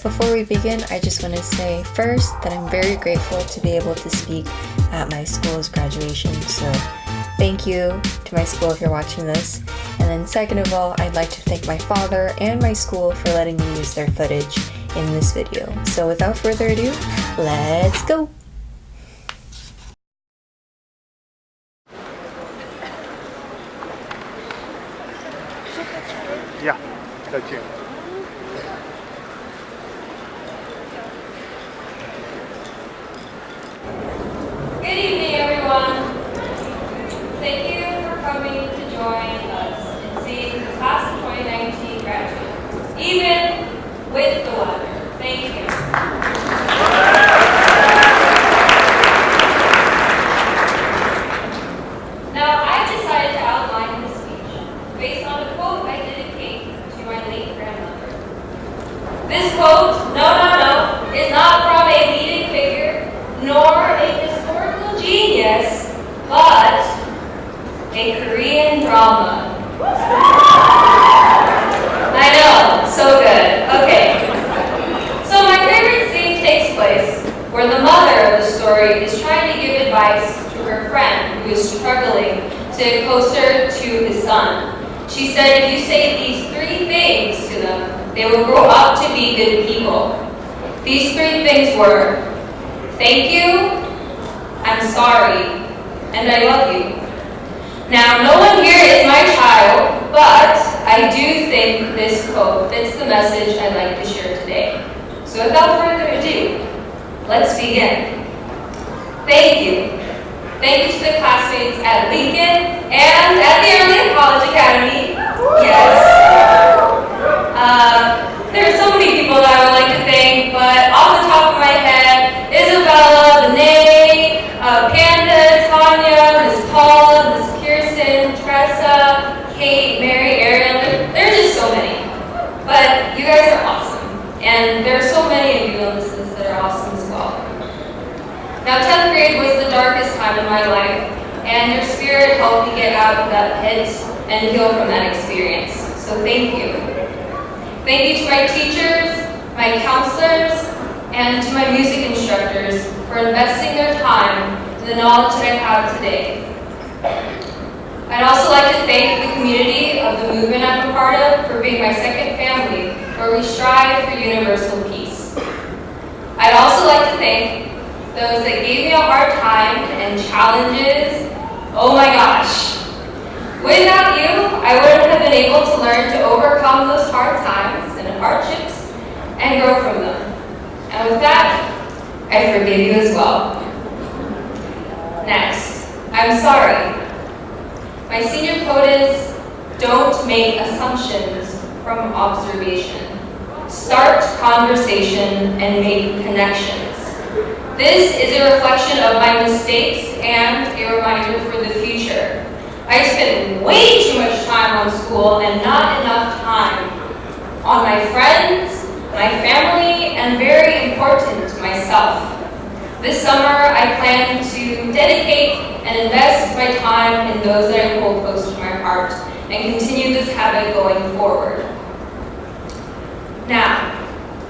Before we begin, I just want to say first that I'm very grateful to be able to speak at my school's graduation, so thank you to my school if you're watching this. And then second of all, I'd like to thank my father and my school for letting me use their footage in this video. So without further ado, let's go! Yeah, that's you. Good evening, everyone. Thank you for coming to join us in seeing the class of 2019 graduate, even with the weather. Thank you. Now, I've decided to outline this speech based on a quote I dedicate to my late grandmother. This quote, is not from a leading figure, nor a historical genius, but a Korean drama. I know, so good. Okay. So my favorite scene takes place where the mother of the story is trying to give advice to her friend who is struggling to get closer to his son. She said if you say these 3 things to them, they will grow up to be good people. These 3 things were, thank you, I'm sorry, and I love you. Now, no one here is my child, but I do think this quote fits the message I'd like to share today. So without further ado, let's begin. Thank you. Thank you to the classmates at Lincoln and at the Early College Academy. Yes. There are so many people that I would like to thank, but off the top of my head, Isabella, Danae, Panda, Tanya, Miss Paula, Miss Kirsten, Tressa, Kate, Mary, Ariel. There's just so many. But you guys are awesome. And there are so many of you on this list that are awesome as well. Now, 10th grade was the darkest time in my life, and your spirit helped me get out of that pit and heal from that experience. So thank you. Thank you to my teachers, my counselors, and to my music instructors for investing their time in the knowledge that I have today. I'd also like to thank the community of the movement I'm a part of for being my second family, where we strive for universal peace. I'd also like to thank those that gave me a hard time and challenges. Oh my gosh. Without you, I wouldn't have been able to learn to overcome those hard times and hardships and grow from them. And with that, I forgive you as well. Next, I'm sorry. My senior quote is, don't make assumptions from observation. Start conversation and make connections. This is a reflection of my mistakes and a reminder for the future. I spent way too much time on school and not enough time on my friends, my family, and very important, myself. This summer, I plan to dedicate and invest my time in those that I hold close to my heart and continue this habit going forward. Now,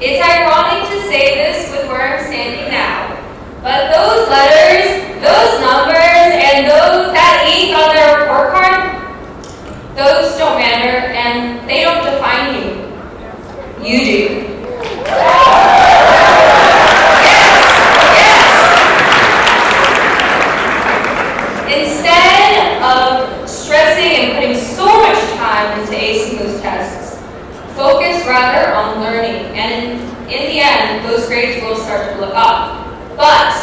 it's ironic to say this with where I'm standing now, but those letters, those numbers, and that ink on their report card, those don't matter and they don't define you. You do. Instead of stressing and putting so much time into acing those tests, focus rather on learning, and in the end, those grades will start to look up. But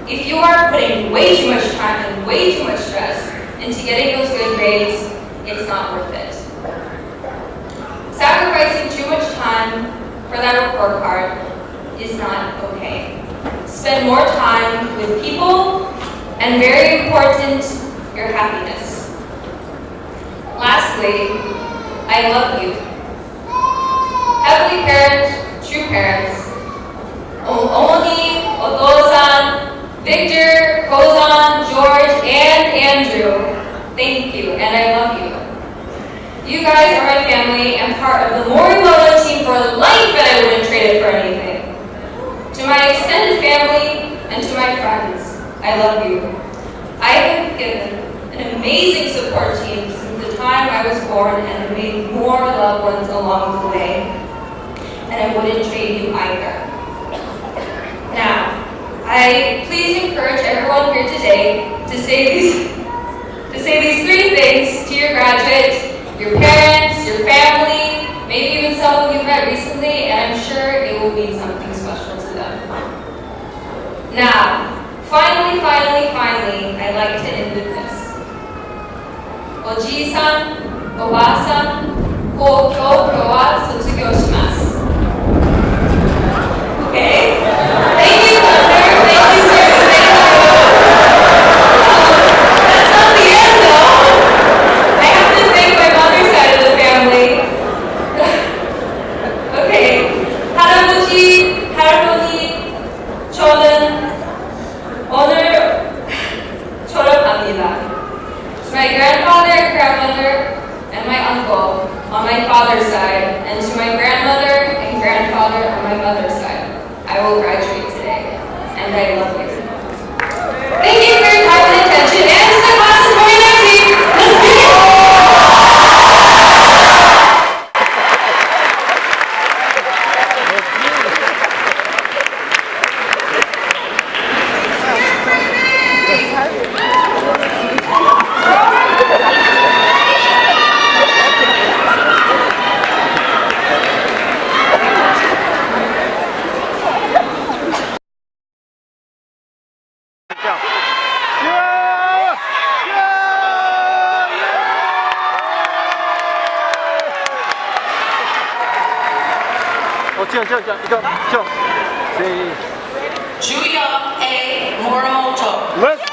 if you are putting way too much time and way too much stress into getting those good grades, it's not worth it. Sacrificing too much time for that report card is not okay. Spend more time with people, and very important, your happiness. Lastly, I love you. Heavenly Parent, true parents, Oni, Oto-san, Victor, Kozan, George, and Andrew, thank you, and I love you. You guys are my family and part of the Morimoto team for life, and I wouldn't trade it for anything. more loved ones along the way. And I wouldn't trade you either. Now, I please encourage everyone here today to say these three things to your graduate, your parents, your family, maybe even someone you've met recently, and I'm sure it will mean something special to them. Now, finally, I'd like to end with this. Oji-san, Oba-san, Ko Kyokyo wa Sotsugyo shimasu. Okay? Thank you, Thunder. Thank you, sir. Thank you. That's not the end, though. I have to thank my mother's side of the family. Okay. 할아버지, 저는 오늘 졸업합니다. To my grandfather and grandmother and my uncle on my father's side, and to my grandmother and grandfather on my mother's side, I will graduate today, and I love you. Thank you for your time and attention, and to the class of 2019, let's begin! Julia A. Morimoto.